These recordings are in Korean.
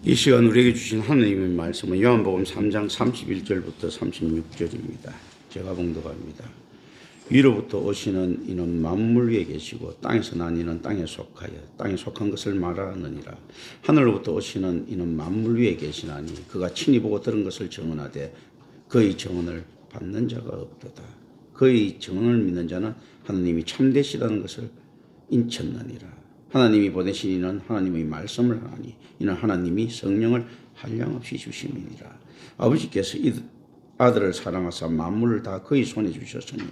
이 시간 우리에게 주신 하나님의 말씀은 요한복음 3장 31절부터 36절입니다. 제가 봉독합니다. 위로부터 오시는 이는 만물 위에 계시고 땅에서 난 이는 땅에 속하여 땅에 속한 것을 말하느니라. 하늘로부터 오시는 이는 만물 위에 계시나니 그가 친히 보고 들은 것을 증언하되 그의 증언을 받는 자가 없도다. 그의 증언을 믿는 자는 하나님이 참되시다는 것을 인쳤느니라. 하나님이 보내신 이는 하나님의 말씀을 하니 이는 하나님이 성령을 한량없이 주심이니라. 아버지께서 이 아들을 사랑하사 만물을 다 그의 손에 주셨으니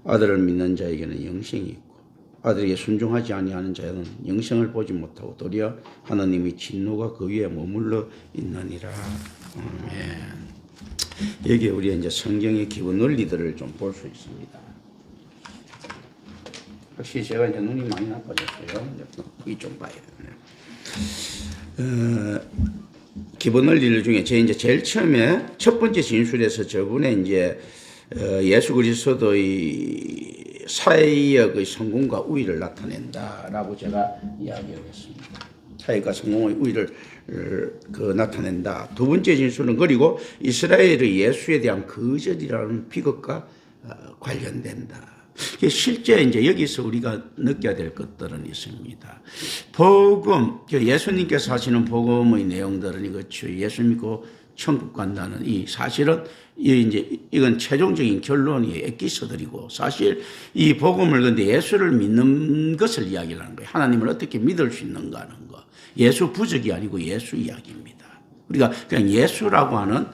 아들을 믿는 자에게는 영생이 있고 아들에게 순종하지 아니하는 자는 영생을 보지 못하고 도리어 하나님의 진노가 그 위에 머물러 있느니라. 아멘. 여기에 우리 이제 성경의 기본 원리들을 좀 볼 수 있습니다. 확실히 제가 이제 눈이 많이 나빠졌어요. 이제 좀 봐요. 기본 원리들 중에 제 이제 제일 처음에 첫 번째 진술에서 저분의 이제 예수 그리스도의 사역의 성공과 우위를 나타낸다라고 제가 이야기를 했습니다. 사역과 성공의 우위를 나타낸다. 두 번째 진술은 그리고 이스라엘의 예수에 대한 거절이라는 비극과 관련된다. 실제 이제 여기서 우리가 느껴야 될 것들은 있습니다. 복음, 예수님께서 하시는 복음의 내용들은 이것이 예수 믿고 천국 간다는 이 사실은 이건 최종적인 결론이 에키스들이고 사실 이 복음을 근데 예수를 믿는 것을 이야기하는 거예요. 하나님을 어떻게 믿을 수 있는가 하는 거. 예수 부적이 아니고 예수 이야기입니다. 우리가 그냥 예수라고 하는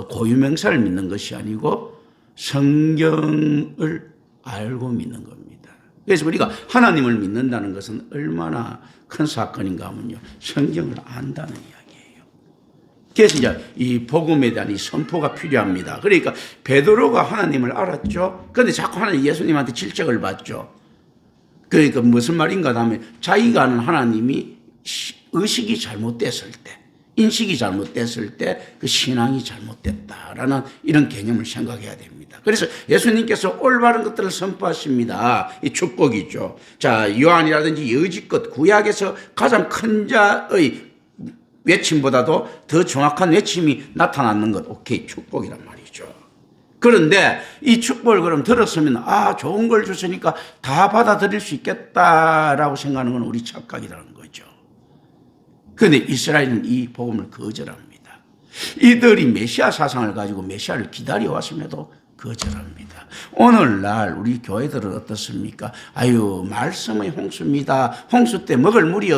고유명사를 믿는 것이 아니고 성경을 알고 믿는 겁니다. 그래서 우리가 하나님을 믿는다는 것은 얼마나 큰 사건인가 하면요. 성경을 안다는 이야기예요. 그래서 이제 이 복음에 대한 이 선포가 필요합니다. 그러니까 베드로가 하나님을 알았죠. 그런데 자꾸 하나님 예수님한테 질책을 받죠. 그러니까 무슨 말인가 하면 자기가 아는 하나님이 의식이 잘못됐을 때, 인식이 잘못됐을 때 그 신앙이 잘못됐다라는 이런 개념을 생각해야 됩니다. 그래서 예수님께서 올바른 것들을 선포하십니다. 이 축복이죠. 자, 요한이라든지 여지껏 구약에서 가장 큰 자의 외침보다도 더 정확한 외침이 나타나는 것, 오케이, 축복이란 말이죠. 그런데 이 축복을 그럼 들었으면 좋은 걸 주시니까 다 받아들일 수 있겠다라고 생각하는 건 우리 착각이라는 거죠. 그런데 이스라엘은 이 복음을 거절합니다. 이들이 메시아 사상을 가지고 메시아를 기다려왔음에도 거절합니다. 오늘날 우리 교회들은 어떻습니까? 말씀의 홍수입니다. 홍수 때 먹을 물이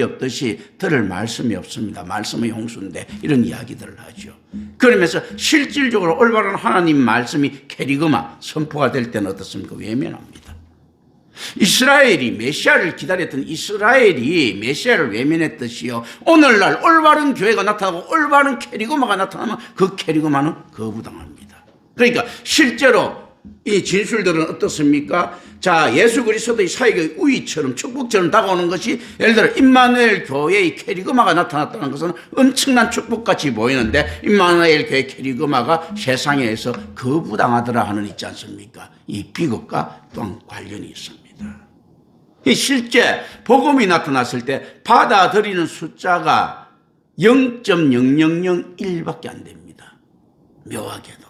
없듯이 들을 말씀이 없습니다. 말씀의 홍수인데 이런 이야기들을 하죠. 그러면서 실질적으로 올바른 하나님 말씀이 캐리그마 선포가 될 때는 어떻습니까? 외면합니다. 이스라엘이 메시아를 기다렸던 이스라엘이 메시아를 외면했듯이요. 오늘날 올바른 교회가 나타나고 올바른 캐리그마가 나타나면 그 캐리그마는 거부당합니다. 그러니까 실제로 이 진술들은 어떻습니까? 자, 예수 그리스도의 사역의 우위처럼 축복처럼 다가오는 것이 예를 들어 임마누엘 교회의 캐리그마가 나타났다는 것은 엄청난 축복같이 보이는데 임마누엘 교회 캐리그마가 세상에서 거부당하더라 하는 있지 않습니까? 이 비극과 또한 관련이 있습니다. 실제 복음이 나타났을 때 받아들이는 숫자가 0.0001밖에 안 됩니다. 묘하게도.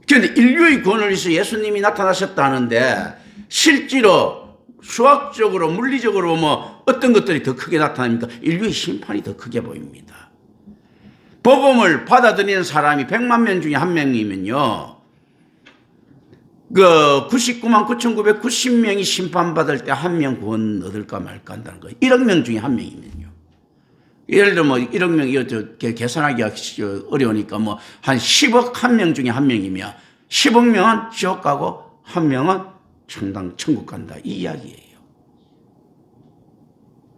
그런데 인류의 구원을 위해서 예수님이 나타나셨다는데 실제로 수학적으로 물리적으로 어떤 것들이 더 크게 나타납니까? 인류의 심판이 더 크게 보입니다. 복음을 받아들이는 사람이 100만 명 중에 한 명이면요. 99만 9,990명이 심판받을 때 한 명 구원 얻을까 말까 한다는 거예요. 1억 명 중에 한 명이면요. 예를 들어 1억 명이 계산하기가 어려우니까 한 10억 한 명 중에 한 명이면 10억 명은 지옥 가고 한 명은 천국 간다. 이 이야기예요.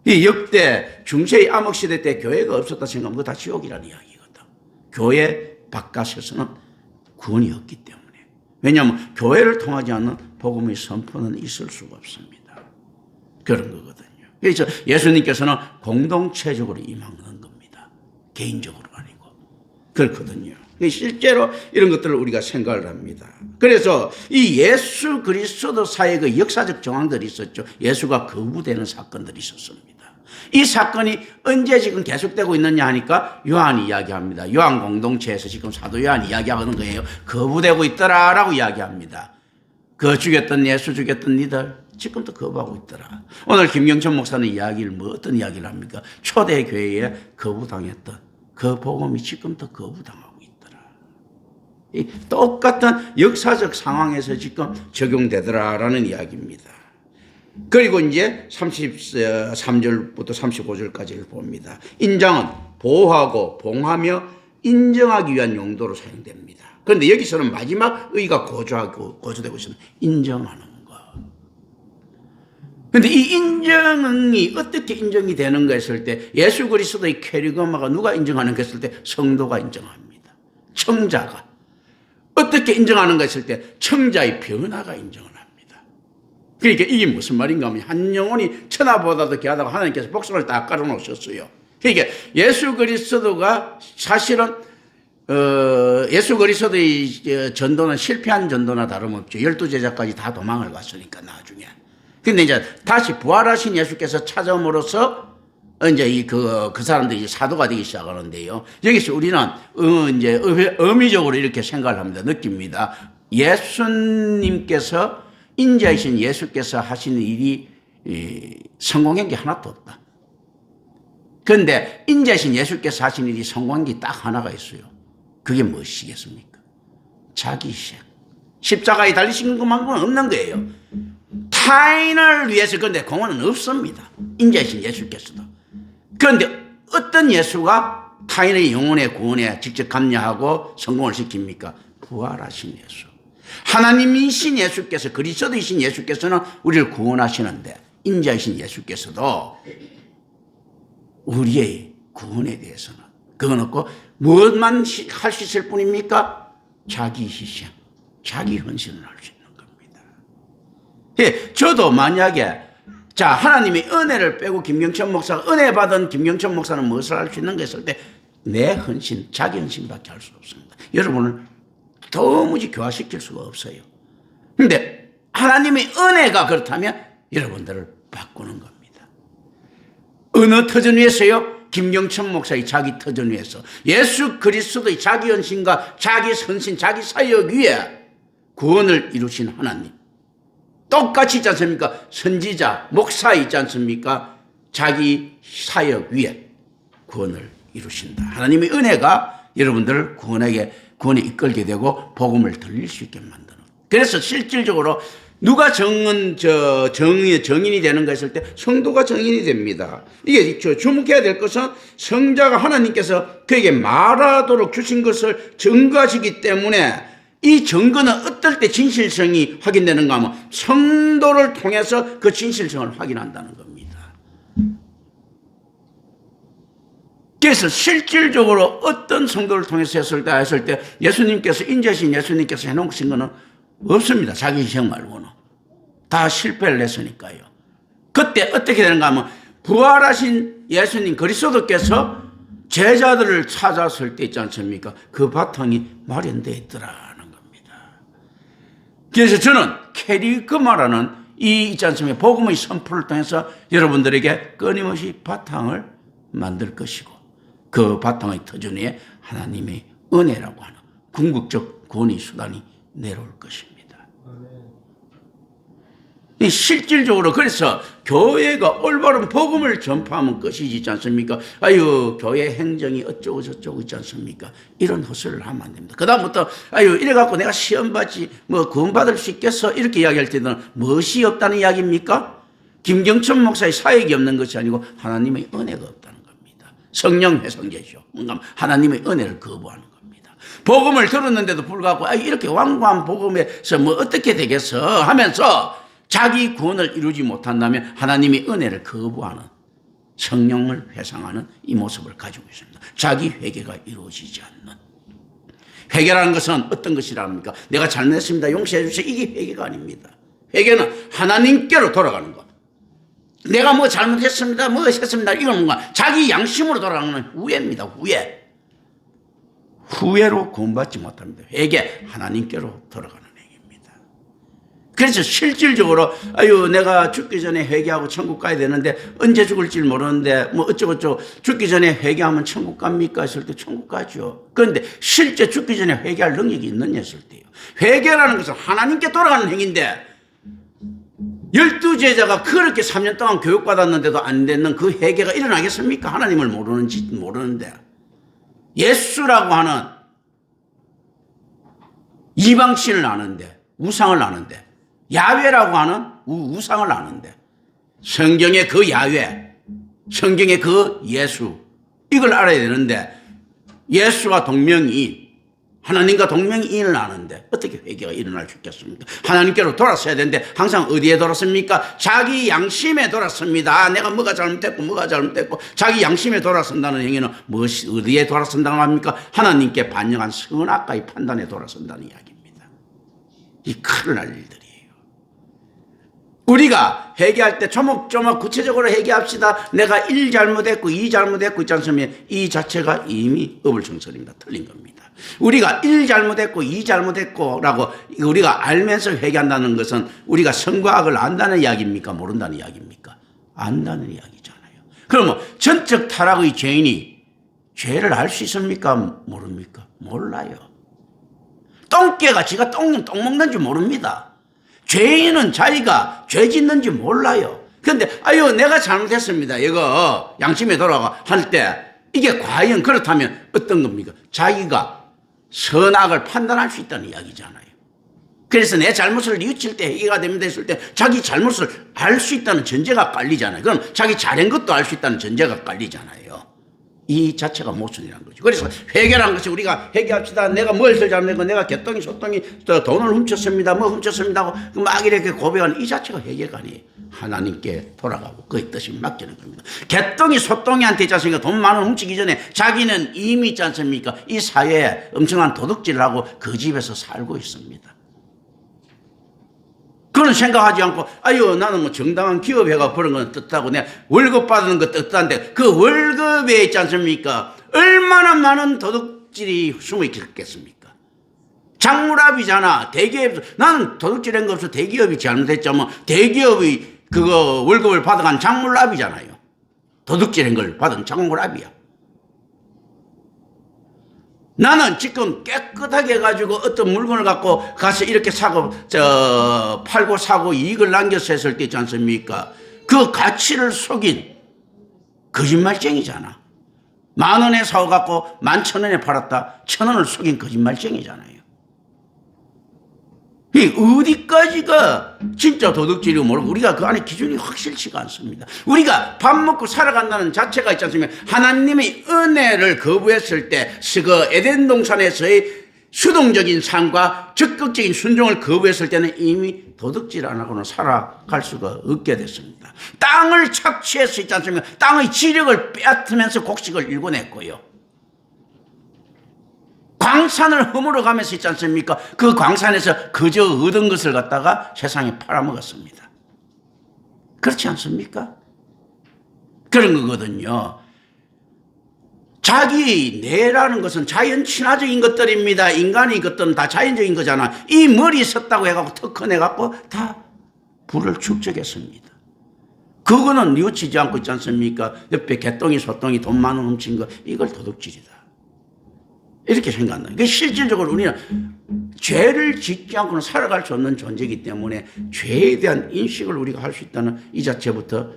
이 역대 중세의 암흑시대 때 교회가 없었다 생각하면 그거 다 지옥이라는 이야기거든. 교회 바깥에서는 구원이 없기 때문에. 왜냐하면 교회를 통하지 않는 복음의 선포는 있을 수가 없습니다. 그런 거거든요. 그래서 예수님께서는 공동체적으로 임하는 겁니다. 개인적으로 아니고. 그렇거든요. 실제로 이런 것들을 우리가 생각을 합니다. 그래서 이 예수 그리스도 사역의 역사적 정황들이 있었죠. 예수가 거부되는 사건들이 있었습니다. 이 사건이 언제 지금 계속되고 있느냐 하니까 요한이 이야기합니다. 요한 공동체에서 지금 사도 요한이 이야기하는 거예요. 거부되고 있더라라고 이야기합니다. 그 죽였던 예수 죽였던 니들 지금도 거부하고 있더라. 오늘 김경천 목사는 이야기를 어떤 이야기를 합니까? 초대교회에 거부당했던 그 복음이 지금도 거부당하고 있더라. 이 똑같은 역사적 상황에서 지금 적용되더라라는 이야기입니다. 그리고 이제 33절부터 35절까지를 봅니다. 인장은 보호하고 봉하며 인정하기 위한 용도로 사용됩니다. 그런데 여기서는 마지막 의가 고조되고 있으면 인정하는 것. 그런데 이 인정이 어떻게 인정이 되는가 했을 때 예수 그리스도의 캐리그마가 누가 인정하는가 했을 때 성도가 인정합니다. 청자가. 어떻게 인정하는가 했을 때 청자의 변화가 인정을 합니다. 그러니까 이게 무슨 말인가 하면 한 영혼이 천하보다도 귀하다고 하나님께서 복숭아를 딱 깔아놓으셨어요. 그러니까 예수 그리스도가 사실은 예수 그리스도의 전도는 실패한 전도나 다름없죠. 12제자까지 다 도망을 갔으니까 나중에. 근데 이제 다시 부활하신 예수께서 찾아옴으로써 이제 그 사람들이 이제 사도가 되기 시작하는데요. 여기서 우리는 이제 의미적으로 이렇게 생각을 합니다. 느낍니다. 예수님께서 인자이신 예수께서 하시는 일이 성공한 게 하나도 없다. 그런데 인자이신 예수께서 하신 일이 성공한 게 딱 하나가 있어요. 그게 무엇이겠습니까? 자기 희생. 십자가에 달리신 것만큼은 없는 거예요. 타인을 위해서. 그런데 공헌은 없습니다. 인자이신 예수께서도. 그런데 어떤 예수가 타인의 영혼의 구원에 직접 감려하고 성공을 시킵니까? 부활하신 예수. 하나님이신 예수께서, 그리스도이신 예수께서는 우리를 구원하시는데 인자이신 예수께서도 우리의 구원에 대해서는 그건 없고 무엇만 할 수 있을 뿐입니까? 자기 희생, 자기 헌신을 할 수 있는 겁니다. 예, 저도 만약에 자 하나님의 은혜를 빼고 김경천 목사가 은혜 받은 김경천 목사는 무엇을 할 수 있는가 했을 때 내 헌신, 자기 헌신밖에 할 수 없습니다. 여러분을 도무지 교화시킬 수가 없어요. 그런데 하나님의 은혜가 그렇다면 여러분들을 바꾸는 겁니다. 어느 터전 위에서요? 김경천 목사의 자기 터전 위에서 예수 그리스도의 자기 헌신과 자기 헌신, 자기 사역 위에 구원을 이루신 하나님. 똑같이 있지 않습니까? 선지자, 목사 있지 않습니까? 자기 사역 위에 구원을 이루신다. 하나님의 은혜가 여러분들을 구원에 이끌게 되고 복음을 들릴 수 있게 만드는. 그래서 실질적으로 누가 정인이 되는가 했을 때 성도가 정인이 됩니다. 이게 주목해야 될 것은 성자가 하나님께서 그에게 말하도록 주신 것을 증거하시기 때문에 이 증거는 어떨 때 진실성이 확인되는가 하면 성도를 통해서 그 진실성을 확인한다는 겁니다. 그래서 실질적으로 어떤 성도를 통해서 했을 때 예수님께서 인자신 예수님께서 해놓으신 것은 없습니다. 자기 희생 말고는. 다 실패를 했으니까요. 그때 어떻게 되는가 하면 부활하신 예수님 그리스도께서 제자들을 찾았을 때 있지 않습니까? 그 바탕이 마련되어 있더라는 겁니다. 그래서 저는 캐리그마라는 이 있지 않습니까? 복음의 선포를 통해서 여러분들에게 끊임없이 바탕을 만들 것이고 그 바탕의 터전 위에 하나님의 은혜라고 하는 궁극적 구원의 수단이 내려올 것입니다. 실질적으로 그래서 교회가 올바른 복음을 전파하면 것이지 있지 않습니까? 아유 교회 행정이 어쩌고 저쩌고 있지 않습니까? 이런 헛소리를 하면 안 됩니다. 그 다음부터 아유 이래갖고 내가 시험 받지 구원 받을 수 있겠어? 이렇게 이야기할 때는 무엇이 없다는 이야기입니까? 김경천 목사의 사역이 없는 것이 아니고 하나님의 은혜가 없다는 겁니다. 성령 회성제죠. 뭔가 하나님의 은혜를 거부하는 겁니다. 복음을 들었는데도 불구하고 이렇게 완고한 복음에서 어떻게 되겠어 하면서 자기 구원을 이루지 못한다면 하나님의 은혜를 거부하는 성령을 회상하는 이 모습을 가지고 있습니다. 자기 회개가 이루어지지 않는. 회개라는 것은 어떤 것이랍니까? 내가 잘못했습니다. 용서해 주세요. 이게 회개가 아닙니다. 회개는 하나님께로 돌아가는 것. 내가 잘못했습니다. 했습니다. 이건 뭔가 자기 양심으로 돌아가는 후회입니다. 후회. 후회로 구원받지 못합니다. 회개, 하나님께로 돌아가는. 그래서 실질적으로 아유 내가 죽기 전에 회개하고 천국 가야 되는데 언제 죽을지 모르는데 뭐 어쩌고저쩌고 죽기 전에 회개하면 천국 갑니까 했을 때 천국 가죠. 그런데 실제 죽기 전에 회개할 능력이 있느냐 했을 때요. 회개라는 것은 하나님께 돌아가는 행위인데 12제자가 그렇게 3년 동안 교육받았는데도 안 되는 그 회개가 일어나겠습니까? 하나님을 모르는데. 예수라고 하는 이방신을 아는데, 우상을 아는데, 야훼라고 하는 우상을 아는데, 성경의 그 야훼, 성경의 그 예수, 이걸 알아야 되는데, 예수와 동명이인, 하나님과 동명이인을 아는데 어떻게 회개가 일어날 수 있겠습니까? 하나님께로 돌았어야 되는데 항상 어디에 돌았습니까? 자기 양심에 돌았습니다. 내가 뭐가 잘못됐고 자기 양심에 돌아선다는 행위는 어디에 돌아선다고 합니까? 하나님께 반영한 선악과의 판단에 돌아선다는 이야기입니다. 이 큰일 날 일들이에요. 우리가 회개할 때 조목조목 구체적으로 회개합시다. 내가 1 잘못했고 2 잘못했고 있지 않습니까? 이 자체가 이미 어불성설입니다. 틀린 겁니다. 우리가 1 잘못했고 2 잘못했고 라고 우리가 알면서 회개한다는 것은 우리가 선과 악을 안다는 이야기입니까? 모른다는 이야기입니까? 안다는 이야기잖아요. 그러면 전적 타락의 죄인이 죄를 알 수 있습니까? 모릅니까? 몰라요. 똥개가 지가 똥 먹는지 모릅니다. 죄인은 자기가 죄 짓는지 몰라요. 그런데 아유 내가 잘못했습니다. 이거 양심에 돌아가 할 때 이게 과연 그렇다면 어떤 겁니까? 자기가 선악을 판단할 수 있다는 이야기잖아요. 그래서 내 잘못을 뉘우칠 때 회개가 됩니다 했을 때 자기 잘못을 알 수 있다는 전제가 깔리잖아요. 그럼 자기 잘한 것도 알 수 있다는 전제가 깔리잖아요. 이 자체가 모순이라는 거죠. 그래서 회개라는 것이 우리가 회개합시다. 내가 무엇을 잘못했고 내가 개똥이 소똥이 돈을 훔쳤습니다. 뭐 훔쳤습니다 하고 막 이렇게 고백하는 이 자체가 회개가 아니에요. 하나님께 돌아가고 그의 뜻이 맡기는 겁니다. 개똥이 소똥이한테 있지 않습니까? 돈 많은 훔치기 전에 자기는 이미 있지 않습니까? 이 사회에 엄청난 도둑질을 하고 그 집에서 살고 있습니다. 그런 생각하지 않고 아유 나는 뭐 정당한 기업회가 그런 건 뜯다고 내가 월급 받는 거 뜯다는데 그 월급에 있지 않습니까? 얼마나 많은 도둑질이 숨어 있겠습니까? 장물합이잖아. 대기업 나는 도둑질한 거 없어. 대기업이 잘못했지만 대기업이 그거 월급을 받아간 장물합이잖아요. 도둑질한 걸 받은 장물합이야. 나는 지금 깨끗하게 해가지고 어떤 물건을 갖고 가서 이렇게 사고, 팔고 사고 이익을 남겨서 했을 때 있지 않습니까? 그 가치를 속인 거짓말쟁이잖아. 10,000원에 사고갖고 11,000원에 팔았다. 1,000원을 속인 거짓말쟁이잖아요. 이 어디까지가 진짜 도둑질이고 모르고 우리가 그 안에 기준이 확실치가 않습니다. 우리가 밥 먹고 살아간다는 자체가 있지 않습니까? 하나님의 은혜를 거부했을 때 그 에덴 동산에서의 수동적인 삶과 적극적인 순종을 거부했을 때는 이미 도둑질 안 하고는 살아갈 수가 없게 됐습니다. 땅을 착취해서 있지 않습니까? 땅의 지력을 빼앗으면서 곡식을 일궈냈고요. 광산을 허물어 가면서 있지 않습니까? 그 광산에서 그저 얻은 것을 갖다가 세상에 팔아먹었습니다. 그렇지 않습니까? 그런 거거든요. 자기 뇌라는 것은 자연 친화적인 것들입니다. 인간의 것들은 다 자연적인 거잖아. 이 머리 썼다고 해갖고 턱 커내갖고 다 불을 축적했습니다. 그거는 뉘우치지 않고 있지 않습니까? 옆에 개똥이 소똥이 돈 많은 훔친 거 이걸 도둑질이다. 이렇게 생각한다. 그러니까 실질적으로 우리는 죄를 짓지 않고는 살아갈 수 없는 존재이기 때문에 죄에 대한 인식을 우리가 할 수 있다는 이 자체부터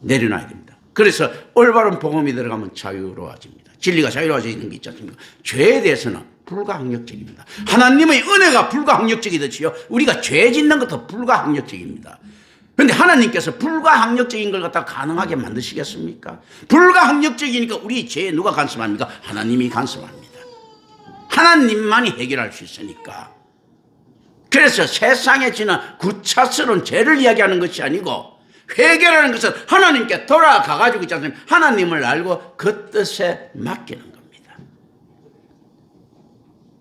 내려놔야 됩니다. 그래서 올바른 복음이 들어가면 자유로워집니다. 진리가 자유로워져 있는 게 있지 않습니까? 죄에 대해서는 불가항력적입니다. 하나님의 은혜가 불가항력적이듯이요. 우리가 죄 짓는 것도 불가항력적입니다. 그런데 하나님께서 불가항력적인 걸 갖다 가능하게 만드시겠습니까? 불가항력적이니까 우리 죄에 누가 간섭합니까? 하나님이 간섭합니다. 하나님만이 해결할 수 있으니까. 그래서 세상에 지는 구차스러운 죄를 이야기하는 것이 아니고 회개라는 것은 하나님께 돌아가가지고 있지 않습니까? 하나님을 알고 그 뜻에 맡기는 겁니다.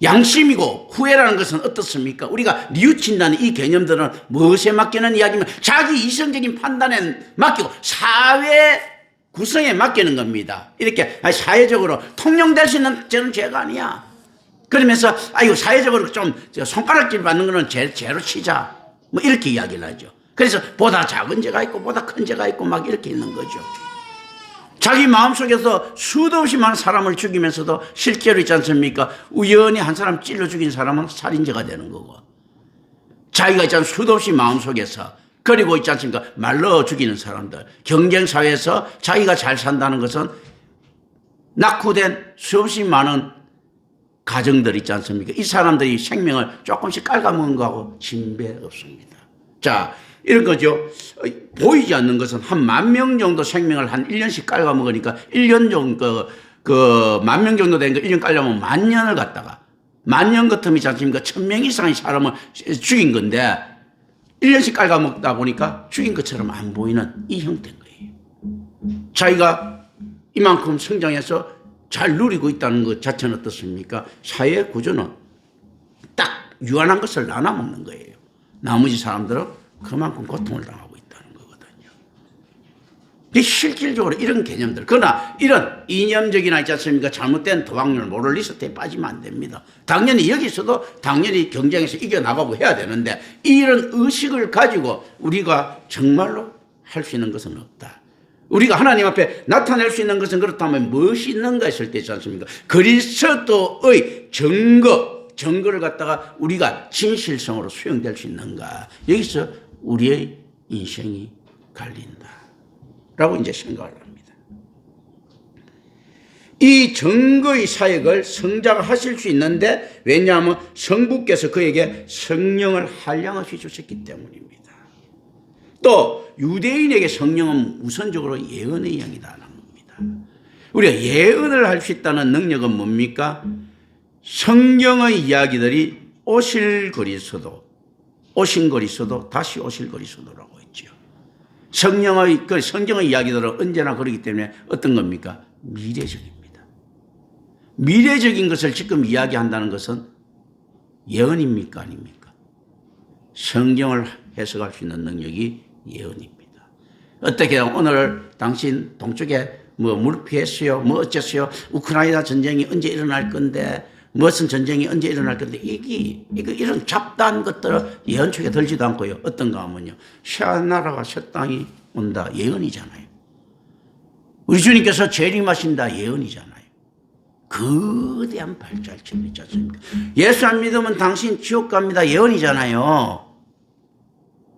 양심이고 후회라는 것은 어떻습니까? 우리가 뉘우친다는 이 개념들은 무엇에 맡기는 이야기면 자기 이성적인 판단에 맡기고 사회 구성에 맡기는 겁니다. 이렇게 사회적으로 통용될 수 있는 죄는 죄가 아니야. 그러면서 아이고 사회적으로 좀 손가락질 받는 거는 죄로 치자. 뭐 이렇게 이야기를 하죠. 그래서 보다 작은 죄가 있고 보다 큰 죄가 있고 막 이렇게 있는 거죠. 자기 마음속에서 수도 없이 많은 사람을 죽이면서도 실제로 있지 않습니까? 우연히 한 사람 찔러 죽인 사람은 살인죄가 되는 거고, 자기가 있지 않습니까? 수도 없이 마음속에서, 그리고 있지 않습니까? 말로 죽이는 사람들, 경쟁사회에서 자기가 잘 산다는 것은 낙후된 수없이 많은 가정들 있지 않습니까? 이 사람들이 생명을 조금씩 깔아먹은 거하고 진배 없습니다. 자, 이런 거죠. 보이지 않는 것은 한 10,000명 정도 생명을 한 1년씩 깔아먹으니까 1년 정도, 그 10,000명 정도 된 거 1년 깔려면 10,000년을 갖다가, 10,000년 같으면 있지 않습니까? 1,000명 이상의 사람을 죽인 건데 1년씩 깔아먹다 보니까 죽인 것처럼 안 보이는 이 형태인 거예요. 자기가 이만큼 성장해서 잘 누리고 있다는 것 자체는 어떻습니까? 사회 구조는 딱 유한한 것을 나눠 먹는 거예요. 나머지 사람들은 그만큼 고통을 당하고 있다는 거거든요. 실질적으로 이런 개념들, 그러나 이런 이념적이나 있지 않습니까? 잘못된 도박률, 모럴 리스트에 빠지면 안 됩니다. 당연히 여기서도 당연히 경쟁에서 이겨나가고 해야 되는데, 이런 의식을 가지고 우리가 정말로 할 수 있는 것은 없다. 우리가 하나님 앞에 나타낼 수 있는 것은 그렇다면 무엇이 있는가 했을 때 있지 않습니까? 그리스도의 증거를 갖다가 우리가 진실성으로 수용될 수 있는가? 여기서 우리의 인생이 갈린다 라고 이제 생각을 합니다. 이 증거의 사역을 성자가 하실 수 있는데, 왜냐하면 성부께서 그에게 성령을 한량 없이 주셨기 때문입니다. 또 유대인에게 성령은 우선적으로 예언의 영이다라는 겁니다. 우리가 예언을 할 수 있다는 능력은 뭡니까? 성경의 이야기들이 오실 그리스도, 오신 그리스도, 다시 오실 그리스도라고 했죠. 성경의 이야기들은 언제나 그렇기 때문에 어떤 겁니까? 미래적입니다. 미래적인 것을 지금 이야기한다는 것은 예언입니까? 아닙니까? 성경을 해석할 수 있는 능력이 예언입니다. 어떻게 오늘 당신 동쪽에 뭐 물 피했어요? 뭐 어쨌어요? 우크라이나 전쟁이 언제 일어날 건데, 무슨 전쟁이 언제 일어날 건데, 이런 잡다한 것들을 예언 쪽에 들지도 않고요. 어떤가 하면요, 새 나라가 새 땅이 온다, 예언이잖아요. 우리 주님께서 재림하신다, 예언이잖아요. 거대한 발자취를 있지 않습니까? 예수 안 믿으면 당신 지옥 갑니다, 예언이잖아요.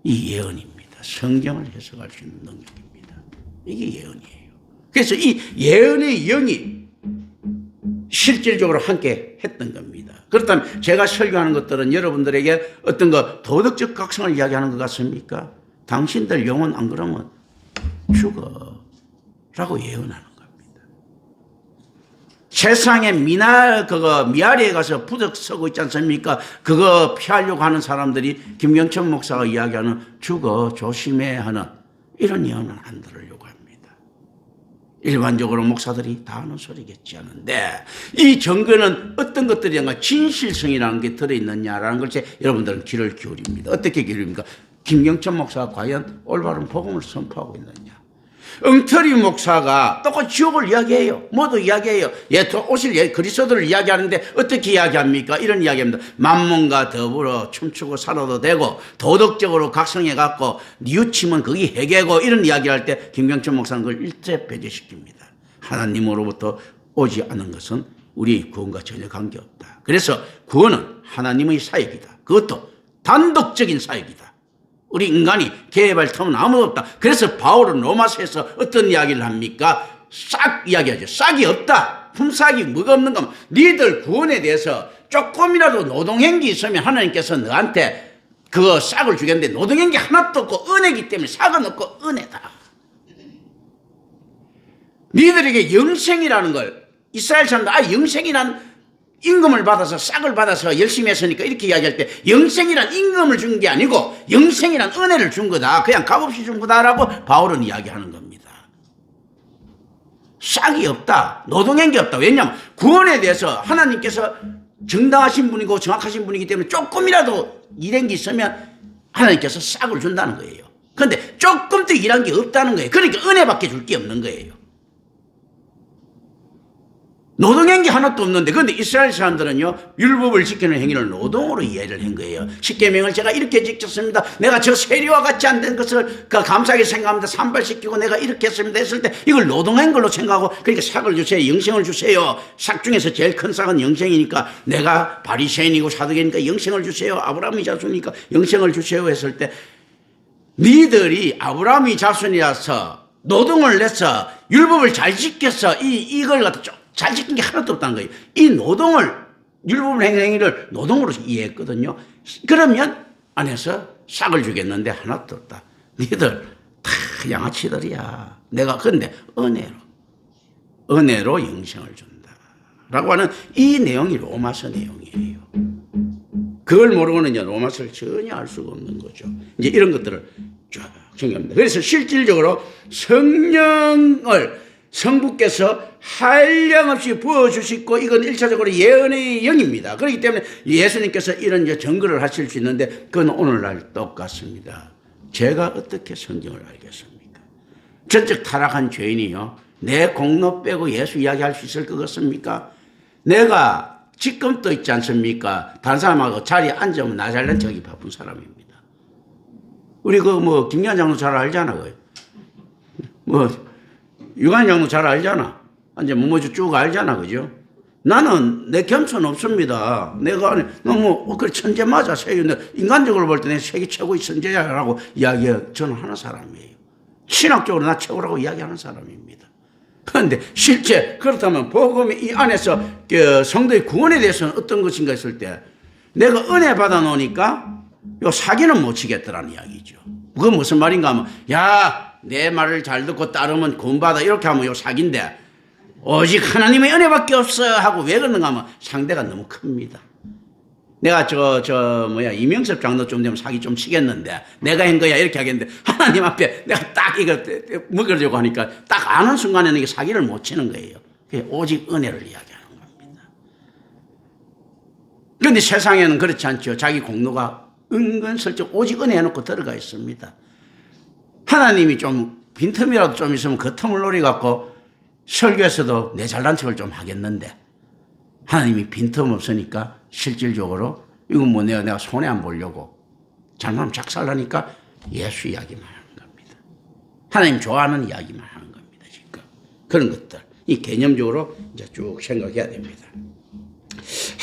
이 예언입니다. 성경을 해석할 수 있는 능력입니다. 이게 예언이에요. 그래서 이 예언의 영이 실질적으로 함께 했던 겁니다. 그렇다면 제가 설교하는 것들은 여러분들에게 어떤 도덕적 각성을 이야기하는 것 같습니까? 당신들 영혼 안 그러면 죽어 라고 예언하는 겁니다. 세상에 미아리에 가서 부적 서고 있지 않습니까? 그거 피하려고 하는 사람들이 김경천 목사가 이야기하는 죽어 조심해 하는 이런 예언은 안 들으려고 합니다. 일반적으로 목사들이 다 하는 소리겠지 않은데, 이 증거는 어떤 것들이냐, 진실성이라는 게 들어있느냐라는 것에 여러분들은 귀를 기울입니다. 어떻게 기울입니까? 김경천 목사가 과연 올바른 복음을 선포하고 있느냐. 엉터리 목사가 똑같이 지옥을 이야기해요. 모두 이야기해요. 오실 그리스도를 이야기하는데 어떻게 이야기합니까? 이런 이야기합니다. 만몬과 더불어 춤추고 살아도 되고, 도덕적으로 각성해갖고 뉘우치면 그게 해계고, 이런 이야기를 할 때 김경천 목사는 그걸 일제 배제시킵니다. 하나님으로부터 오지 않은 것은 우리의 구원과 전혀 관계없다. 그래서 구원은 하나님의 사역이다. 그것도 단독적인 사역이다. 우리 인간이 개발 틈은 아무도 없다. 그래서 바울은 로마서에서 어떤 이야기를 합니까? 싹 이야기하죠. 싹이 없다. 품삯이 뭐가 없는가 하면, 니들 구원에 대해서 조금이라도 노동행기 있으면 하나님께서 너한테 그 싹을 주겠는데, 노동행기 하나도 없고 은혜이기 때문에 싹은 없고 은혜다. 니들에게 영생이라는 걸, 이스라엘 사람들 영생이란 임금을 받아서 싹을 받아서 열심히 했으니까 이렇게 이야기할 때, 영생이란 임금을 준 게 아니고 영생이란 은혜를 준 거다, 그냥 값없이 준 거다라고 바울은 이야기하는 겁니다. 싹이 없다, 노동행기 없다. 왜냐하면 구원에 대해서 하나님께서 정당하신 분이고 정확하신 분이기 때문에 조금이라도 일한 게 있으면 하나님께서 싹을 준다는 거예요. 그런데 조금도 일한 게 없다는 거예요. 그러니까 은혜밖에 줄 게 없는 거예요. 노동한 게 하나도 없는데, 그런데 이스라엘 사람들은요, 율법을 지키는 행위를 노동으로 이해를 한 거예요. 십계명을 제가 이렇게 지켰습니다. 내가 저 세리와 같이 안 된 것을 감사하게 생각합니다. 산발시키고 내가 이렇게 했습니다. 했을 때 이걸 노동한 걸로 생각하고, 그러니까 삭을 주세요. 영생을 주세요. 삭 중에서 제일 큰 삭은 영생이니까, 내가 바리새인이고 사두개니까 영생을 주세요. 아브라함이 자손이니까 영생을 주세요. 했을 때, 니들이 아브라함이 자손이라서 노동을 내서 율법을 잘 지켜서 이걸 갖다 잘 지킨 게 하나도 없다는 거예요. 이 노동을, 율법 행위를 노동으로 이해했거든요. 그러면 안에서 싹을 주겠는데 하나도 없다. 니들 다 양아치들이야. 내가 근데 은혜로 영생을 준다. 라고 하는 이 내용이 로마서 내용이에요. 그걸 모르고는 이제 로마서를 전혀 알 수가 없는 거죠. 이제 이런 것들을 쭉 정리합니다. 그래서 실질적으로 성부께서 한량없이 부어주시고, 이건 1차적으로 예언의 영입니다. 그렇기 때문에 예수님께서 이런 이제 증거를 하실 수 있는데, 그건 오늘날 똑같습니다. 제가 어떻게 성경을 알겠습니까? 전적 타락한 죄인이요, 내 공로 빼고 예수 이야기할 수 있을 것 같습니까? 내가 지금도 있지 않습니까? 다른 사람하고 자리에 앉으면 나 잘난 척이 바쁜 사람입니다. 우리 김기환 장로 잘 알잖아. 유관 장로 잘 알잖아. 이제 쭉 알잖아. 그죠? 나는 내 겸손 없습니다. 내가 너무 그래 천재 맞아. 인간적으로 볼 때 내 세계 최고의 천재야라고 저는 하는 사람이에요. 신학적으로 나 최고라고 이야기하는 사람입니다. 그런데 실제 그렇다면 복음이 이 안에서 성도의 구원에 대해서는 어떤 것인가 했을 때, 내가 은혜 받아 놓으니까 요 사기는 못 치겠더라는 이야기죠. 그건 무슨 말인가 하면, 내 말을 잘 듣고 따르면 구원받아, 이렇게 하면 요 사기인데, 오직 하나님의 은혜밖에 없어 하고 왜 그러는가 하면 상대가 너무 큽니다. 내가 이명섭 장로 좀 되면 사기 좀 치겠는데, 내가 한 거야 이렇게 하겠는데, 하나님 앞에 내가 딱 이거 먹으려고 하니까 딱 아는 순간에는 이게 사기를 못 치는 거예요. 그게 오직 은혜를 이야기하는 겁니다. 그런데 세상에는 그렇지 않죠. 자기 공로가 은근슬쩍 오직 은혜 해놓고 들어가 있습니다. 하나님이 좀 빈틈이라도 좀 있으면 그 틈을 노려갖고 설교에서도 내 잘난 척을 좀 하겠는데, 하나님이 빈틈 없으니까 실질적으로 이건 내가 손해 안 보려고 잘못하면 작살나니까 예수 이야기만 하는 겁니다. 하나님 좋아하는 이야기만 하는 겁니다. 지금 그런 것들 이 개념적으로 이제 쭉 생각해야 됩니다.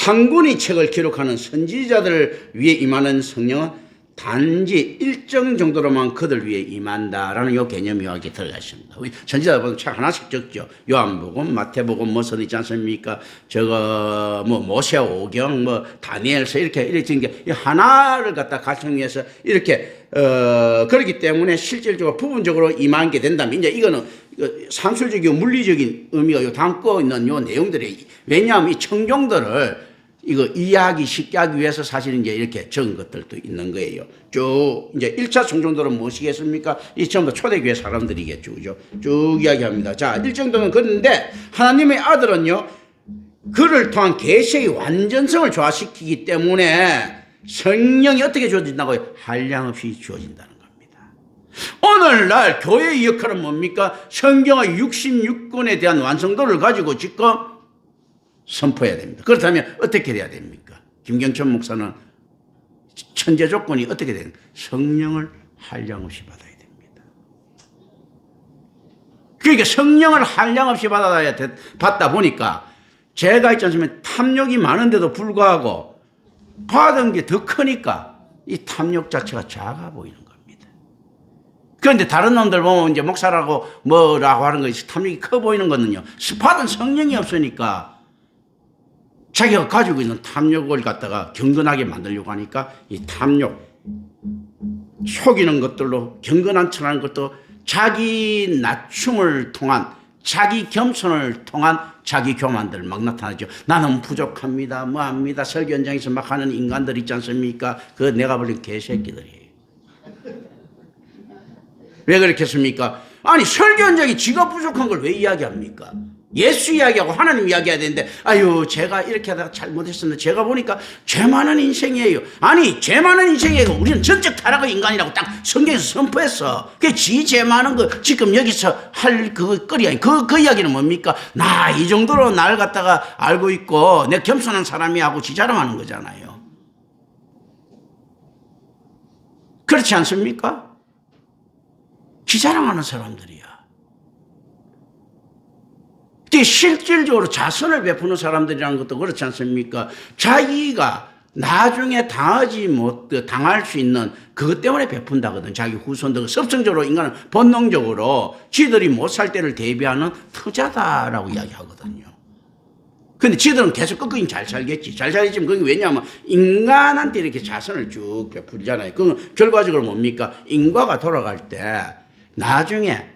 한 권의 책을 기록하는 선지자들을 위해 임하는 성령은 단지 일정 정도로만 그들 위해 임한다라는 이 개념이 여기 들어가 있습니다. 선지자들 보면 책 하나씩 적죠. 요한복음, 마태복음 무슨 있지 않습니까? 모세 오경, 다니엘서 이렇게 적은 게 하나를 갖다 가정해서 이렇게 그렇기 때문에 실질적으로 부분적으로 임한 게 된다면, 이제 이거는 산술적이고 물리적인 의미가 담고 있는 요 내용들이, 왜냐하면 이 청종들을 이거 이해하기 쉽게 하기 위해서 사실 이제 이렇게 적은 것들도 있는 거예요. 쭉 이제 1차 청종도는 무엇이겠습니까? 이 전부 초대교회 사람들이겠죠. 그죠? 쭉 이야기합니다. 자, 일정도는 그런데 하나님의 아들은요, 그를 통한 계시의 완전성을 조화시키기 때문에 성령이 어떻게 주어진다고요? 한량없이 주어진다는 겁니다. 오늘날 교회의 역할은 뭡니까? 성경의 66권에 대한 완성도를 가지고 지금 선포해야 됩니다. 그렇다면 어떻게 돼야 됩니까? 김경천 목사는 천재 조건이 어떻게 됩니까? 성령을 한량없이 받아야 됩니다. 그러니까 성령을 한량없이 받다 보니까 제가 있지 않습니까? 탐욕이 많은데도 불구하고 받은 게 더 크니까 이 탐욕 자체가 작아 보이는 겁니다. 그런데 다른 놈들 보면 이제 목사라고 뭐라고 하는 것이 탐욕이 커 보이는 거는요, 받은 성령이 없으니까 자기가 가지고 있는 탐욕을 갖다가 경건하게 만들려고 하니까 이 탐욕, 속이는 것들로 경건한 척하는 것도 자기 낮춤을 통한, 자기 겸손을 통한 자기 교만들 막 나타나죠. 나는 부족합니다. 뭐합니다. 설교 현장에서 막 하는 인간들 있지 않습니까? 그거 내가 불린 개새끼들이에요. 왜 그렇겠습니까? 아니 설교원장이 지가 부족한 걸 왜 이야기합니까? 예수 이야기하고 하나님 이야기해야 되는데 아유 제가 이렇게 하다가 잘못했습니다. 제가 보니까 죄 많은 인생이에요. 아니 죄 많은 인생이고 우리는 전적 타락의 인간이라고 딱 성경에서 선포했어. 그 지 죄 많은 거 지금 여기서 할 그 거리 아니 그 이야기는 뭡니까? 나 이 정도로 날 갖다가 알고 있고 내 겸손한 사람이 하고 지 자랑하는 거잖아요. 그렇지 않습니까? 지 자랑하는 사람들이야. 실질적으로 자선을 베푸는 사람들이라는 것도 그렇지 않습니까? 자기가 나중에 당할 수 있는 그것 때문에 베푼다거든. 자기 후손들 습성적으로 인간은 본능적으로 지들이 못 살 때를 대비하는 투자다라고 이야기하거든요. 근데 지들은 계속 끝까지 잘 살겠지. 잘 살겠지만 그게 왜냐하면 인간한테 이렇게 자선을 쭉 베풀잖아요. 그건 결과적으로 뭡니까? 인과가 돌아갈 때 나중에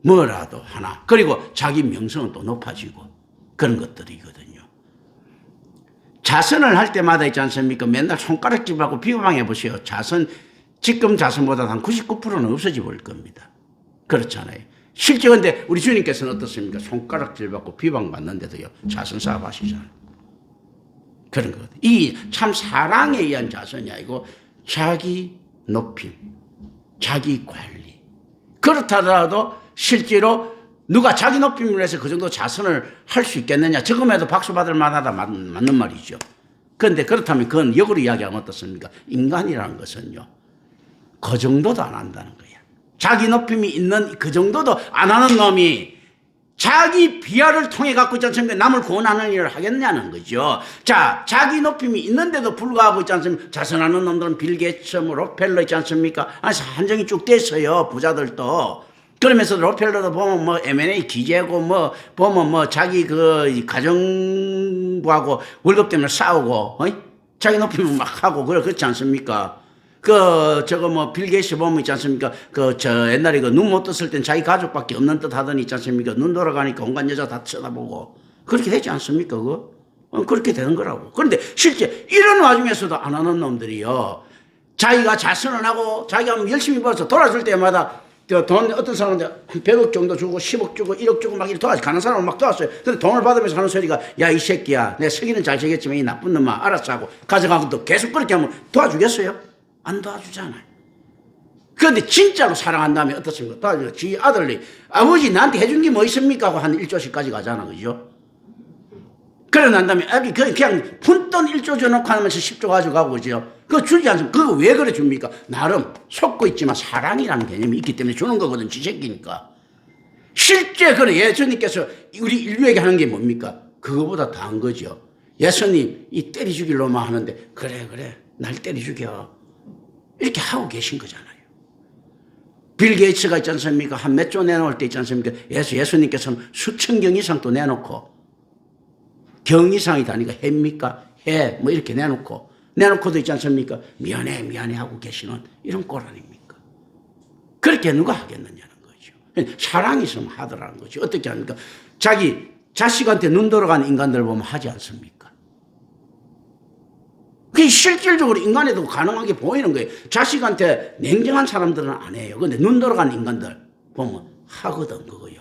뭐라도 하나. 그리고 자기 명성은 또 높아지고 그런 것들이거든요. 자선을 할 때마다 있지 않습니까? 맨날 손가락질하고 비방해 보세요. 지금 자선보다 한 99%는 없어져 버릴 겁니다. 그렇잖아요. 실제 근데 우리 주님께서는 어떻습니까? 손가락질 받고 비방받는데도요. 자선 사업 하시잖아요. 그런 거거든요. 이 참 사랑에 의한 자선이 아니고 자기 높임, 자기 관리. 그렇다더라도 실제로 누가 자기 높임을 해서 그 정도 자선을 할 수 있겠느냐. 적음에도 박수 받을 만하다 맞는 말이죠. 그런데 그렇다면 그건 역으로 이야기하면 어떻습니까? 인간이라는 것은요. 그 정도도 안 한다는 거야. 자기 높임이 있는 그 정도도 안 하는 놈이 자기 비하를 통해 갖고 있지 않습니까? 남을 구원하는 일을 하겠냐는 거죠. 자, 자기 높임이 있는데도 불구하고 있지 않습니까? 자선하는 놈들은 빌 게이츠, 록펠러 있지 않습니까? 아니, 한정이 쭉 됐어요. 부자들도. 그러면서 록펠러도 보면 뭐 M&A 기재고 뭐 보면 뭐 자기 그 가정부하고 월급 때문에 싸우고, 자기 높임을 막 하고 그렇지 않습니까? 저거 뭐 빌 게이츠 보면 있지 않습니까? 옛날에 눈 못 떴을 땐 자기 가족밖에 없는 듯 하더니 있지 않습니까? 눈 돌아가니까 온갖 여자 다 쳐다보고. 그렇게 되지 않습니까? 그거? 그렇게 되는 거라고. 그런데 실제 이런 와중에서도 안 하는 놈들이요. 자기가 자선을 하고 자기가 열심히 벌어서 돌아줄 때마다 돈 어떤 사람한테 100억 정도 주고 10억 주고 1억 주고 막 이렇게 도와줘. 가는 사람은 막 도왔어요. 근데 돈을 받으면서 하는 소리가 야, 이 새끼야. 내 서기는 잘 되겠지만 이 나쁜 놈아 알았어 하고 가져가고 또 계속 그렇게 하면 도와주겠어요? 안 도와주잖아요. 그런데 진짜로 사랑한다면 어떻습니까? 도와주고 지 아들이 아버지 나한테 해준 게 뭐 있습니까? 하고 한 1조씩까지 가잖아. 그죠? 그러고 난 다음에 그냥 푼돈 1조 줘놓고 하면서 10조 가져가고 그죠? 그거 주지 않습니까? 그거 왜 그래 줍니까? 나름 속고 있지만 사랑이라는 개념이 있기 때문에 주는 거거든. 지 새끼니까. 실제 그런 예수님께서 우리 인류에게 하는 게 뭡니까? 그거보다 더한 거죠. 예수님 이 때려 죽일 놈아 하는데 그래 날 때려 죽여. 이렇게 하고 계신 거잖아요. 빌 게이츠가 있지 않습니까? 한 몇 조 내놓을 때 있지 않습니까? 예수님께서는 수천 경 이상 또 내놓고 경 이상이 다니까 해입니까? 해 뭐 이렇게 내놓고도 있지 않습니까? 미안해 하고 계시는 이런 꼴 아닙니까? 그렇게 누가 하겠느냐는 거죠. 사랑이 있으면 하더라는 거죠. 어떻게 합니까? 자기 자식한테 눈 돌아가는 인간들 보면 하지 않습니까? 그게 실질적으로 인간에도 가능하게 보이는 거예요. 자식한테 냉정한 사람들은 안 해요. 근데 눈 돌아가는 인간들 보면 하거든, 그거요.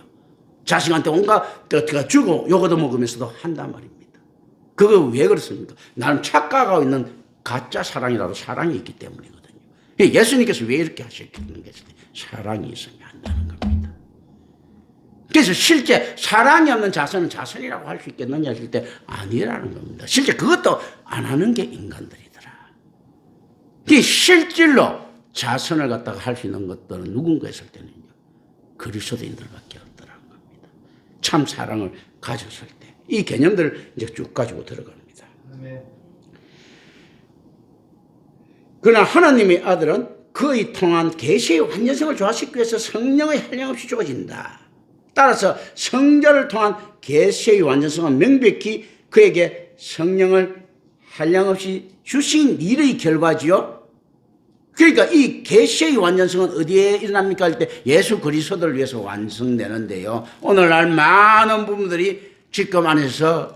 자식한테 온갖 주고 요거도 먹으면서도 한단 말입니다. 그거 왜 그렇습니까? 나는 착각하고 있는 가짜 사랑이라도 사랑이 있기 때문이거든요. 예수님께서 왜 이렇게 하셨겠는 게 사랑이 있으면 한다는 겁니다. 그래서 실제 사랑이 없는 자선은 자선이라고 할 수 있겠느냐 하실 때 아니라는 겁니다. 실제 그것도 안 하는 게 인간들이더라. 실질로 자선을 갖다가 할 수 있는 것들은 누군가 했을 때는요. 그리스도인들밖에 없더라는 겁니다. 참 사랑을 가졌을 때. 이 개념들을 이제 쭉 가지고 들어갑니다. 그러나 하나님의 아들은 그의 통한 계시의 완전성을 조화시키기 위해서 성령의 한량없이 주어진다. 따라서 성자를 통한 계시의 완전성은 명백히 그에게 성령을 한량없이 주신 일의 결과지요. 그러니까 이 계시의 완전성은 어디에 일어납니까 할 때 예수 그리스도를 위해서 완성되는데요. 오늘날 많은 부분들이 지금 안에서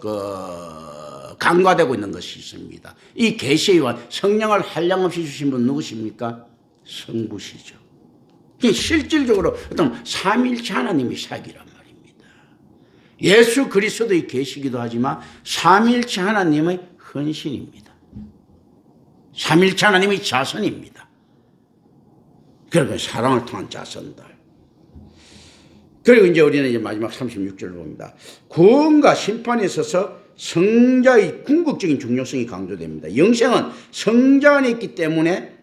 간과되고 있는 것이 있습니다. 이 계시의 성령을 한량없이 주신 분 누구십니까? 성부시죠. 실질적으로 어떤 삼위일체 하나님의 사기란 말입니다. 예수 그리스도의 계시기도 하지만 삼위일체 하나님의 헌신입니다. 삼위일체 하나님의 자선입니다. 그리고 사랑을 통한 자선들. 그리고 이제 우리는 이제 마지막 36절을 봅니다. 구원과 심판에 있어서 성자의 궁극적인 중요성이 강조됩니다. 영생은 성자 안에 있기 때문에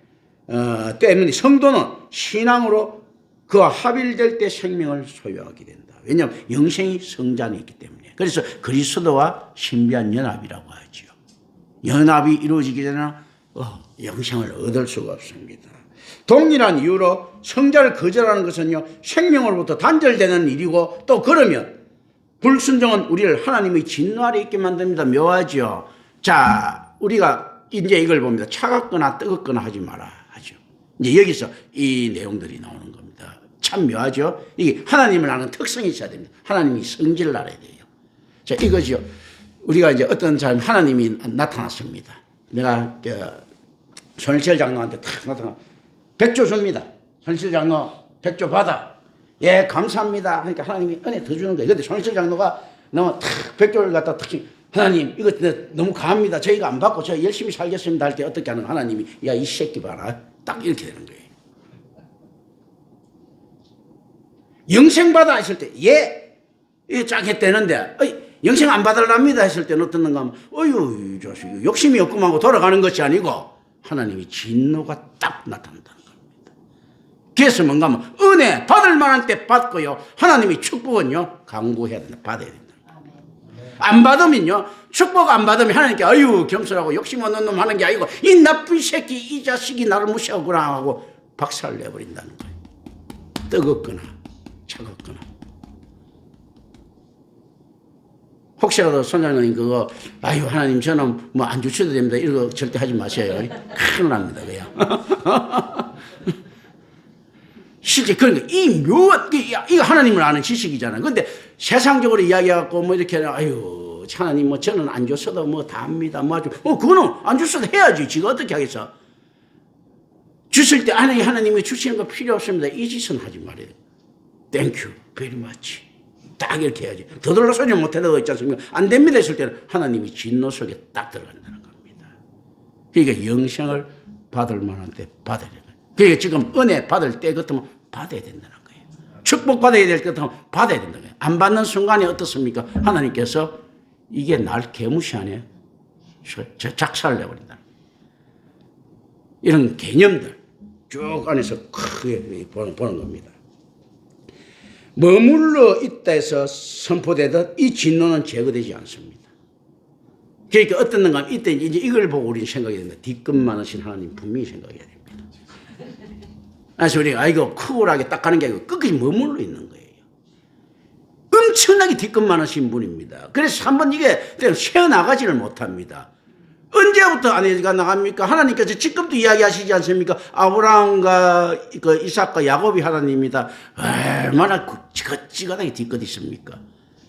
성도는 신앙으로 그와 합일될 때 생명을 소유하게 된다. 왜냐하면 영생이 성자 안에 있기 때문에. 그래서 그리스도와 신비한 연합이라고 하죠. 연합이 이루어지기 전에는 영생을 얻을 수가 없습니다. 동일한 이유로 성자를 거절하는 것은요, 생명으로부터 단절되는 일이고, 또 그러면 불순종은 우리를 하나님의 진노 아래 있게 만듭니다. 묘하죠. 자, 우리가 이제 이걸 봅니다. 차갑거나 뜨겁거나 하지 마라 하죠. 이제 여기서 이 내용들이 나오는 겁니다. 참 묘하죠. 이게 하나님을 아는 특성이 있어야 됩니다. 하나님이 성질을 알아야 돼요. 자, 이거죠. 우리가 이제 어떤 사람 하나님이 나타났습니다. 내가 손일철 장로한테 탁 나타나 백조 줍니다. 손일철 장로 백조 받아. 예, 감사합니다. 그러니까 하나님이 은혜 더 주는 거예요. 근데 손일철 장로가 너무 탁 백조를 갖다 탁 하나님 이거 너무 감합니다. 저희가 안 받고 저 열심히 살겠습니다 할 때 어떻게 하는 하나님이 야, 이 새끼 봐라. 딱 이렇게 되는 거예요. 영생 받아 했을 때 예, 이게 쫙 했대는데 영생 안 받으랍니다 했을 때는 어떻는가 하면 어휴 이 자식 욕심이 없구만 하고 돌아가는 것이 아니고 하나님이 진노가 딱 나타난다는 겁니다. 그래서 뭔가 하면 은혜 받을 만한 때 받고요. 하나님의 축복은요 강구해야 된다. 받아야 된다. 안 받으면요 축복 안 받으면 하나님께 아유 겸손하고 욕심 없는 놈 하는 게 아니고 이 나쁜 새끼 이 자식이 나를 무시하구나 하고 박살을 내버린다는 거예요. 뜨겁거나 차갑거나. 혹시라도 손장님 그거 아유 하나님 저는 뭐 안 주셔도 됩니다 이런 거 절대 하지 마세요. 큰일 납니다 그냥. 실제 그러니까 이 묘한 이거 하나님을 아는 지식이잖아요. 근데 세상적으로 이야기해갖고 뭐 이렇게 아유 하나님 뭐 저는 안 줬어도 뭐 다 합니다 뭐 아주 그거는 안 줬어도 해야지. 지가 어떻게 하겠어. 주실 때 아니 하나님이 주시는 거 필요 없습니다. 이 짓은 하지 말아요. 땡큐 베리 마치. 딱 이렇게 해야지. 더들어 소리 못해도 있지 않습니까? 안 됩니다 했을 때는 하나님이 진노 속에 딱 들어간다는 겁니다. 그러니까 영생을 받을 만한 때 받아야 된다. 그러니까 지금 은혜 받을 때 같으면 받아야 된다는 거예요. 축복 받아야 될 것 같으면 받아야 된다는 거예요. 안 받는 순간에 어떻습니까? 하나님께서 이게 날 개무시하네. 작살을 내버린다. 이런 개념들 쭉 안에서 크게 보는 겁니다. 머물러 있다 해서 선포되듯 이 진노는 제거되지 않습니다. 그러니까 어떤 놈가 이때 이제 이걸 보고 우리는 생각해야 됩니다. 뒷끝 많으신 하나님 분명히 생각해야 됩니다. 그래서 우리가 이거 쿨하게 딱 가는 게 아니고 끝까지 머물러 있는 거예요. 엄청나게 뒷끝 많으신 분입니다. 그래서 한번 이게 새어나가지를 못합니다. 언제부터 아내가 나갑니까? 하나님께서 지금도 이야기하시지 않습니까? 아브라함과 그 이삭과 야곱이 하나님이다. 얼마나 찌긋찌긋하게 뒷끝 있습니까?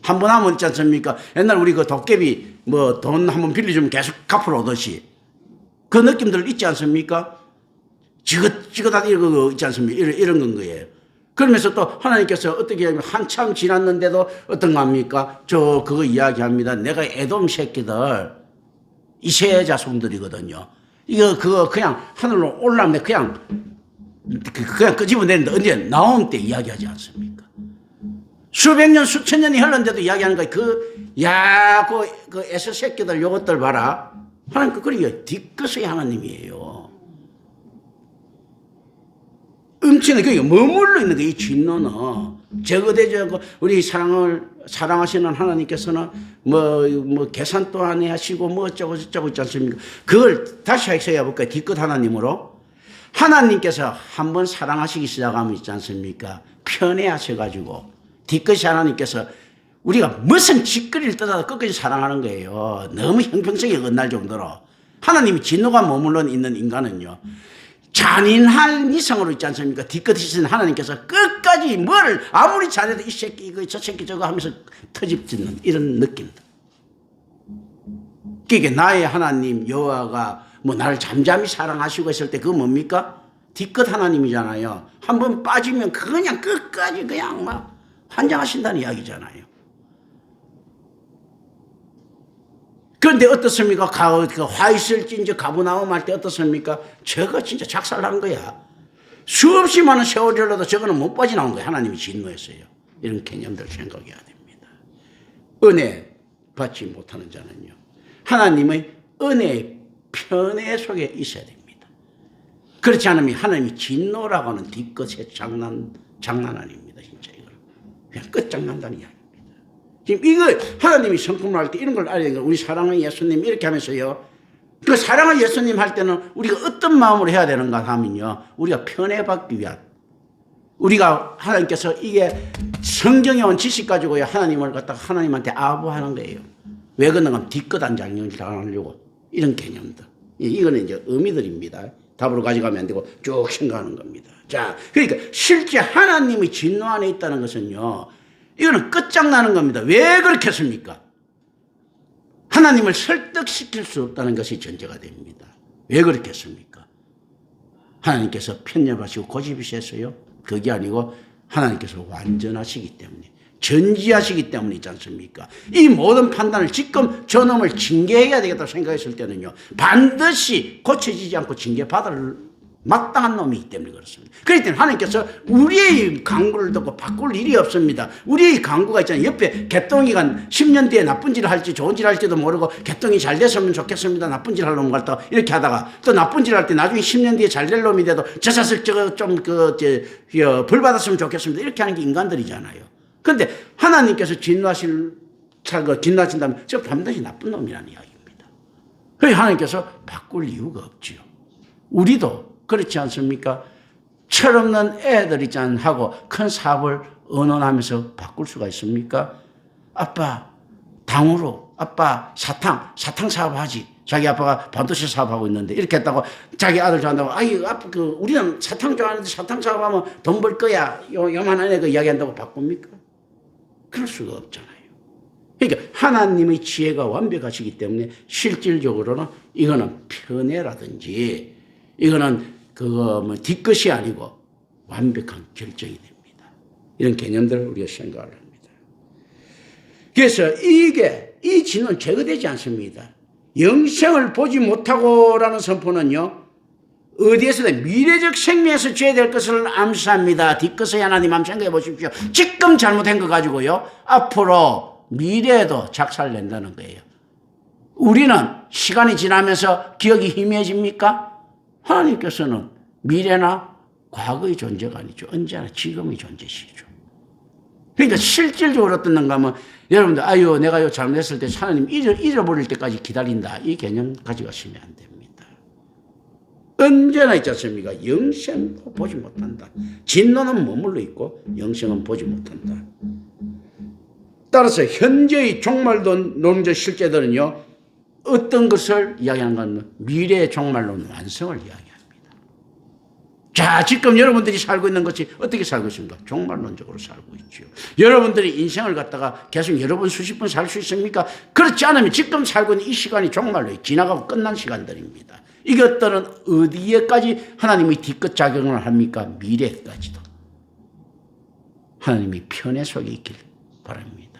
한 번 하면 있지 않습니까? 옛날 우리 그 도깨비 뭐 돈 한 번 빌려주면 계속 갚으러 오듯이 그 느낌들 있지 않습니까? 지긋지긋하게 이런 거 있지 않습니까? 이런 건 거예요. 그러면서 또 하나님께서 어떻게 하면 한참 지났는데도 어떤 거 합니까? 그거 이야기합니다. 내가 에돔 새끼들 이세 자손들이거든요. 그거 그냥 하늘로 올라오면 그냥 끄집어내는데 언제 나온 때 이야기하지 않습니까? 수백 년, 수천 년이 흘렀는데도 이야기하는 거예요. 그 에서 새끼들 요것들 봐라. 하나님 그게 뒷끝의 하나님이에요. 엄청나게 머물러 있는 거예요. 이 진노는 제거되죠. 우리 사랑하시는 하나님께서는 뭐 계산도 안 하시고 뭐 어쩌고 저쩌고 있지 않습니까? 그걸 다시 해석해 볼까요? 뒷끝 하나님으로 하나님께서 한번 사랑하시기 시작하면 있지 않습니까? 편애하셔가지고 뒷끝이 하나님께서 우리가 무슨 짓거리를 떠나도 끝까지 사랑하는 거예요. 너무 형평성이 끝날 정도로 하나님이 진노가 머물러 있는 인간은요. 잔인한 이성으로 있지 않습니까? 뒷끝이신 하나님께서 끝까지 뭘 아무리 잘해도 이 새끼 이거 저 새끼 저거 하면서 터집짓는 이런 느낌들. 그게 나의 하나님 여호와가 뭐 나를 잠잠히 사랑하시고 했을 때 그거 뭡니까? 뒤끝 하나님이잖아요. 한번 빠지면 그냥 끝까지 그냥 막 환장하신다는 이야기잖아요. 그런데 어떻습니까? 화 있을지 이제 가버나움 할 때 어떻습니까? 저거 진짜 작살난 거야. 수없이 많은 세월이 흘러도 저거는 못 빠져나온 거야. 하나님이 진노했어요. 이런 개념들 생각해야 됩니다. 은혜 받지 못하는 자는요, 하나님의 은혜의 편애 속에 있어야 됩니다. 그렇지 않으면 하나님이 진노라고 하는 뒤끝의 장난 아닙니다. 진짜 이거 그냥 끝장난다는 이야기입니다. 지금 이거 하나님이 성품을 할 때 이런 걸 알아야 되는 거예요. 우리 사랑하는 예수님 이렇게 하면서요, 그 사랑하는 예수님 할 때는 우리가 어떤 마음으로 해야 되는가 하면요, 우리가 편애받기 위한, 우리가 하나님께서 이게 성경에 온 지식 가지고요 하나님을 갖다가 하나님한테 아부하는 거예요. 왜 그런가? 뒤끝 안 장령을 당하려고. 이런 개념들. 이거는 이제 의미들입니다. 답으로 가져가면 안 되고 쭉 생각하는 겁니다. 자, 그러니까 실제 하나님의 진노 안에 있다는 것은요, 이거는 끝장나는 겁니다. 왜 그렇게 했습니까? 하나님을 설득시킬 수 없다는 것이 전제가 됩니다. 왜 그렇게 했습니까? 하나님께서 편협하시고 고집이셨어요? 그게 아니고 하나님께서 완전하시기 때문에, 전지하시기 때문이지 않습니까? 이 모든 판단을 지금 저놈을 징계해야 되겠다고 생각했을 때는요, 반드시 고쳐지지 않고 징계받을 마땅한 놈이기 때문에 그렇습니다. 그렇기 때문에 하나님께서 우리의 강구를 듣고 바꿀 일이 없습니다. 우리의 강구가 있잖아요. 옆에 개똥이가 10년 뒤에 나쁜 짓을 할지 좋은 짓을 할지도 모르고, 개똥이 잘 됐으면 좋겠습니다, 나쁜 짓을 할 놈 같다 이렇게 하다가 또 나쁜 짓을 할 때 나중에 10년 뒤에 잘 될 놈이 돼도 저 자식 저거 좀 벌 받았으면 좋겠습니다 이렇게 하는 게 인간들이잖아요. 그런데 하나님께서 진노하신다면 저 반드시 나쁜 놈이라는 이야기입니다. 그래서 하나님께서 바꿀 이유가 없지요. 우리도 그렇지 않습니까? 철없는 애들 있잖아 하고 큰 사업을 언언하면서 바꿀 수가 있습니까? 아빠 당으로, 아빠 사탕 사업하지. 자기 아빠가 반도체 사업하고 있는데 이렇게 했다고 자기 아들 좋아한다고, 아이 아빠 우리는 사탕 좋아하는데 사탕 사업하면 돈 벌 거야 요만한 애가 이야기한다고 바꿉니까? 그럴 수가 없잖아요. 그러니까 하나님의 지혜가 완벽하시기 때문에 실질적으로는 이거는 편애라든지 이거는 뒤끝이 아니고 완벽한 결정이 됩니다. 이런 개념들을 우리가 생각을 합니다. 그래서 이 진은 제거되지 않습니다. 영생을 보지 못하고라는 선포는요, 어디에서든 미래적 생명에서 죄 될 것을 암시합니다. 뒤끝의 하나님 한번 생각해 보십시오. 지금 잘못한 거 가지고요, 앞으로 미래에도 작살낸다는 거예요. 우리는 시간이 지나면서 기억이 희미해집니까? 하나님께서는 미래나 과거의 존재가 아니죠. 언제나 지금의 존재시죠. 그러니까 실질적으로 어떻는가 하면, 여러분들 아유 내가 잘못했을 때 하나님 잊어버릴 때까지 기다린다, 이 개념 가져가시면 안 됩니다. 언제나 있지 않습니까? 영생도 보지 못한다. 진노는 머물러 있고 영생은 보지 못한다. 따라서 현재의 종말론적 실제들은요, 어떤 것을 이야기하는 건 미래의 종말론 완성을 이야기합니다. 자, 지금 여러분들이 살고 있는 것이 어떻게 살고 있습니까? 종말론적으로 살고 있죠. 여러분들이 인생을 갖다가 계속 여러 번 수십 번 살 수 있습니까? 그렇지 않으면 지금 살고 있는 이 시간이 종말로 지나가고 끝난 시간들입니다. 이것들은 어디에까지 하나님이 뒤끝 작용을 합니까? 미래까지도. 하나님이 편애 속에 있길 바랍니다.